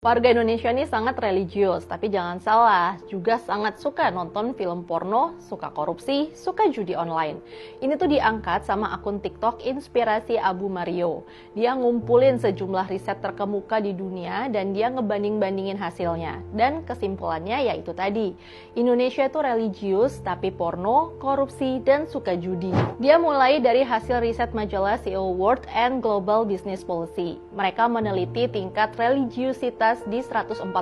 Warga Indonesia ini sangat religius, tapi jangan salah, juga sangat suka nonton film porno, suka korupsi, suka judi online. Ini tuh diangkat sama akun TikTok Inspirasi Abu Mario. Dia ngumpulin sejumlah riset terkemuka di dunia dan dia ngebanding-bandingin hasilnya. Dan kesimpulannya yaitu tadi, Indonesia itu religius, tapi porno, korupsi, dan suka judi. Dia mulai dari hasil riset majalah CEO World and Global Business Policy. Mereka meneliti tingkat religiusitas di 148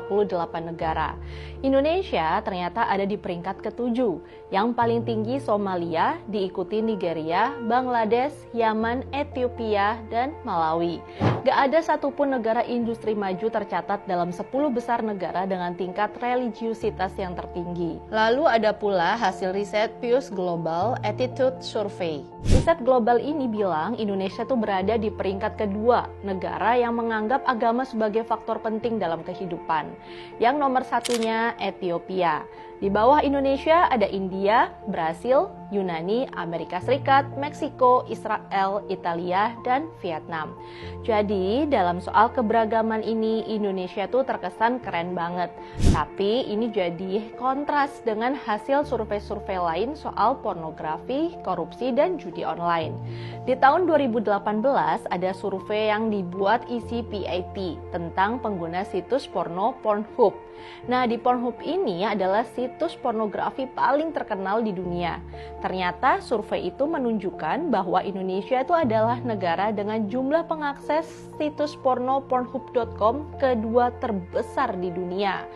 negara. Indonesia ternyata ada di peringkat ke-7. Yang paling tinggi Somalia, diikuti Nigeria, Bangladesh, Yaman, Ethiopia, dan Malawi. Gak ada satupun negara industri maju tercatat dalam 10 besar negara dengan tingkat religiusitas yang tertinggi. Lalu ada pula hasil riset Pew Global Attitude Survey. Riset global ini bilang Indonesia tuh berada di peringkat kedua negara yang menganggap agama sebagai faktor penting dalam kehidupan. Yang nomor satunya Ethiopia. Di bawah Indonesia ada India, Brasil, Yunani, Amerika Serikat, Meksiko, Israel, Italia, dan Vietnam. Jadi dalam soal keberagaman ini Indonesia tuh terkesan keren banget. Tapi ini jadi kontras dengan hasil survei-survei lain soal pornografi, korupsi, dan judi online. Di tahun 2018 ada survei yang dibuat ECPAT tentang pengguna situs porno Pornhub. Nah, di Pornhub ini adalah situs pornografi paling terkenal di dunia. Ternyata survei itu menunjukkan bahwa Indonesia itu adalah negara dengan jumlah pengakses situs porno pornhub.com kedua terbesar di dunia.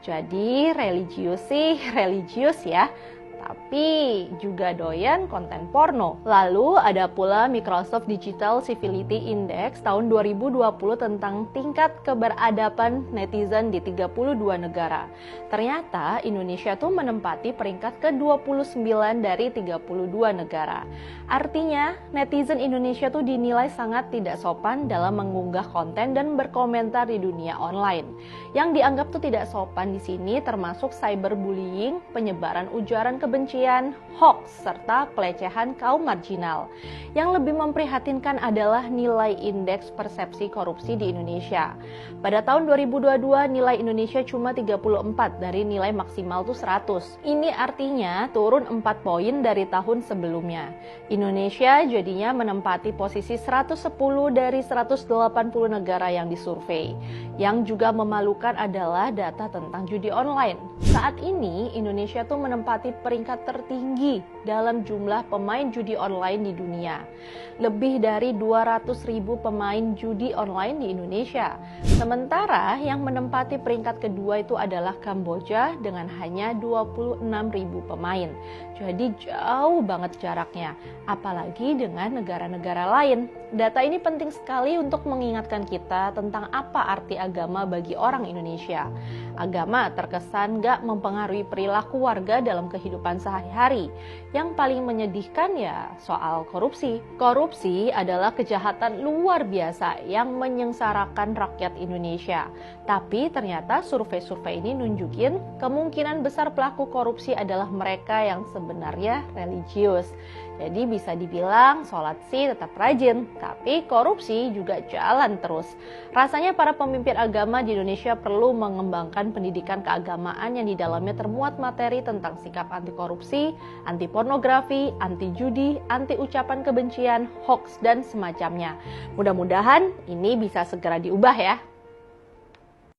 Jadi religius sih religius ya, tapi juga doyan konten porno. Lalu ada pula Microsoft Digital Civility Index tahun 2020 tentang tingkat keberadaban netizen di 32 negara. Ternyata Indonesia tuh menempati peringkat ke-29 dari 32 negara. Artinya netizen Indonesia tuh dinilai sangat tidak sopan dalam mengunggah konten dan berkomentar di dunia online. Yang dianggap tuh tidak sopan di sini termasuk cyberbullying, penyebaran ujaran kebencian, hoax, serta pelecehan kaum marginal. Yang lebih memprihatinkan adalah nilai indeks persepsi korupsi di Indonesia. Pada tahun 2022 nilai Indonesia cuma 34 dari nilai maksimal tuh 100. Ini artinya turun 4 poin dari tahun sebelumnya. Indonesia jadinya menempati posisi 110 dari 180 negara yang disurvei. Yang juga memalukan adalah data tentang judi online. Saat ini Indonesia tuh menempati peringkat tertinggi dalam jumlah pemain judi online di dunia. Lebih dari 200.000 pemain judi online di Indonesia. Sementara yang menempati peringkat kedua itu adalah Kamboja dengan hanya 26.000 pemain. Jadi jauh banget jaraknya, apalagi dengan negara-negara lain. Data ini penting sekali untuk mengingatkan kita tentang apa arti agama bagi orang Indonesia. Agama terkesan gak mempengaruhi perilaku warga dalam kehidupan sehari-hari. Yang paling menyedihkan ya soal korupsi. Korupsi adalah kejahatan luar biasa yang menyengsarakan rakyat Indonesia. Tapi ternyata survei-survei ini nunjukin kemungkinan besar pelaku korupsi adalah mereka yang sebenarnya religius. Jadi bisa dibilang sholat sih tetap rajin, tapi korupsi juga jalan terus. Rasanya para pemimpin agama di Indonesia perlu mengembangkan pendidikan keagamaan yang di dalamnya termuat materi tentang sikap anti korupsi, anti pornografi, anti judi, anti ucapan kebencian, hoax, dan semacamnya. Mudah-mudahan ini bisa segera diubah ya.